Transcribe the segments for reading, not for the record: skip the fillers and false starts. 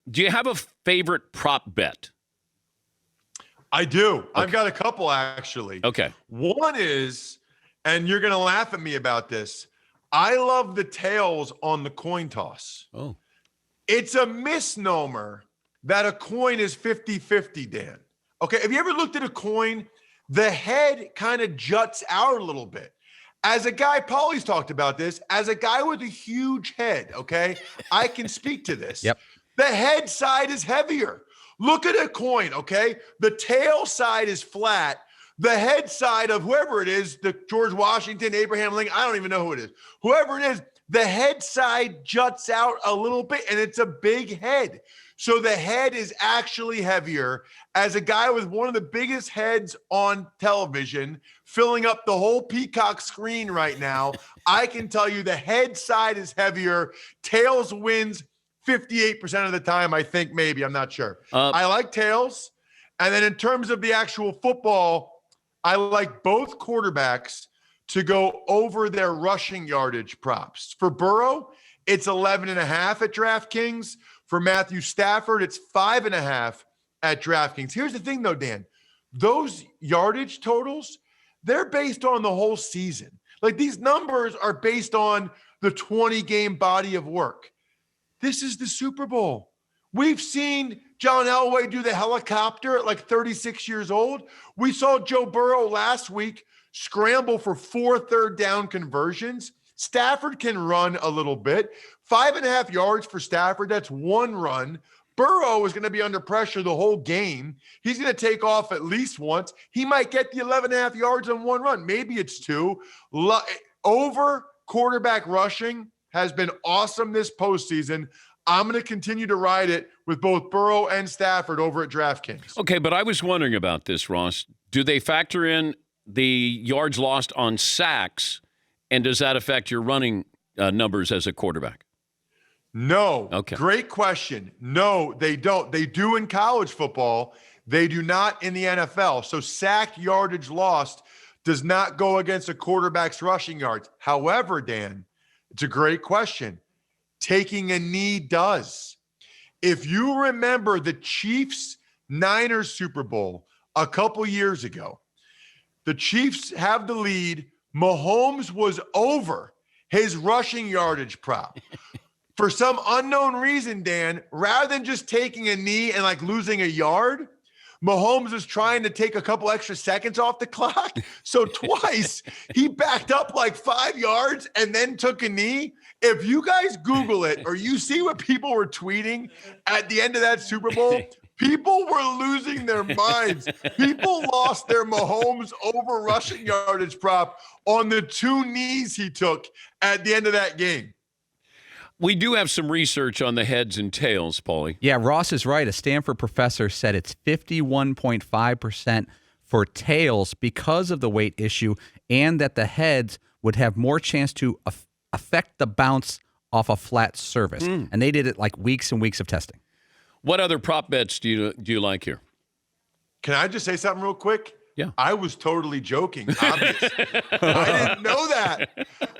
Do you have a favorite prop bet? I do. Okay. I've got a couple, actually. Okay. One is, and you're going to laugh at me about this, I love the tails on the coin toss. Oh. It's a misnomer that a coin is 50-50, Dan. Okay, have you ever looked at a coin? The head kind of juts out a little bit. As a guy, Paulie's talked about this, as a guy with a huge head, okay, I can speak to this. Yep. The head side is heavier. Look at a coin, okay? The tail side is flat. The head side of whoever it is, the George Washington, Abraham Lincoln, I don't even know who it is. Whoever it is, the head side juts out a little bit, and it's a big head. So the head is actually heavier. As a guy with one of the biggest heads on television, filling up the whole Peacock screen right now, I can tell you the head side is heavier. Tails wins 58% of the time, I think, maybe. I'm not sure. I like tails. And then in terms of the actual football, I like both quarterbacks to go over their rushing yardage props. For Burrow, it's 11.5 at DraftKings. For Matthew Stafford, it's 5.5 at DraftKings. Here's the thing, though, Dan. Those yardage totals, they're based on the whole season. Like, these numbers are based on the 20-game body of work. This is the Super Bowl. We've seen John Elway do the helicopter at like 36 years old. We saw Joe Burrow last week scramble for 4 third-down conversions. Stafford can run a little bit. 5.5 yards for Stafford. That's one run. Burrow is going to be under pressure the whole game. He's going to take off at least once. He might get the 11.5 yards on one run. Maybe it's 2. Over quarterback rushing has been awesome this postseason. I'm going to continue to ride it with both Burrow and Stafford over at DraftKings. Okay, but I was wondering about this, Ross. Do they factor in the yards lost on sacks, and does that affect your running numbers as a quarterback? No. Okay. Great question. No, they don't. They do in college football. They do not in the NFL. So sack yardage lost does not go against a quarterback's rushing yards. However, Dan, it's a great question. Taking a knee does. If you remember the Chiefs-Niners Super Bowl a couple years ago, the Chiefs have the lead. Mahomes was over his rushing yardage prop. For some unknown reason, Dan, rather than just taking a knee and like losing a yard, Mahomes was trying to take a couple extra seconds off the clock. So twice he backed up like 5 yards and then took a knee. If you guys Google it or you see what people were tweeting at the end of that Super Bowl, people were losing their minds. People lost their Mahomes over rushing yardage prop on the 2 knees he took at the end of that game. We do have some research on the heads and tails, Paulie. Yeah, Ross is right. A Stanford professor said it's 51.5% for tails because of the weight issue, and that the heads would have more chance to affect the bounce off a flat surface. And they did it like weeks and weeks of testing. What other prop bets do you like here? Can I just say something real quick? Yeah. I was totally joking, obviously. I didn't know that.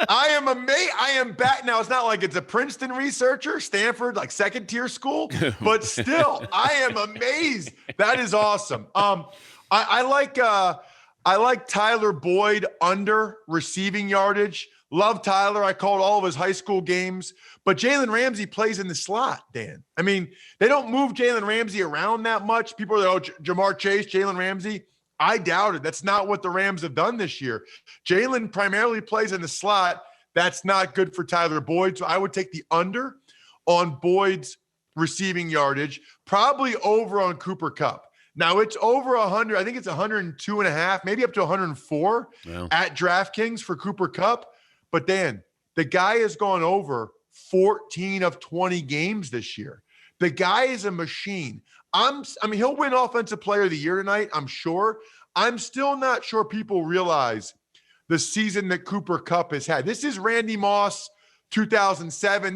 I am amazed. I am back. Now, it's not like it's a Princeton researcher, Stanford, like second-tier school, but still, I am amazed. That is awesome. I like Tyler Boyd under receiving yardage. Love Tyler. I called all of his high school games. But Jalen Ramsey plays in the slot, Dan. I mean, they don't move Jalen Ramsey around that much. People are like, oh, Jamar Chase, Jalen Ramsey. I doubt it. That's not what the Rams have done this year. Jalen primarily plays in the slot. That's not good for Tyler Boyd. So I would take the under on Boyd's receiving yardage, probably over on Cooper Kupp. Now it's over 100. I think it's 102.5, maybe up to 104 at DraftKings for Cooper Kupp. But Dan, the guy has gone over 14 of 20 games this year. The guy is a machine. I mean, he'll win Offensive Player of the Year tonight, I'm sure. I'm still not sure people realize the season that Cooper Kupp has had. This is Randy Moss, 2007.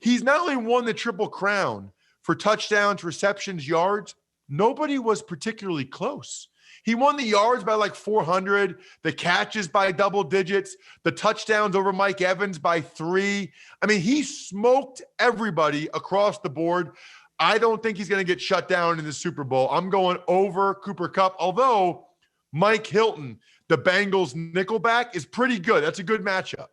He's not only won the Triple Crown for touchdowns, receptions, yards. Nobody was particularly close. He won the yards by like 400, the catches by double digits, the touchdowns over Mike Evans by 3. I mean, he smoked everybody across the board. I don't think he's going to get shut down in the Super Bowl. I'm going over Cooper Kupp, although Mike Hilton, the Bengals nickelback, is pretty good. That's a good matchup.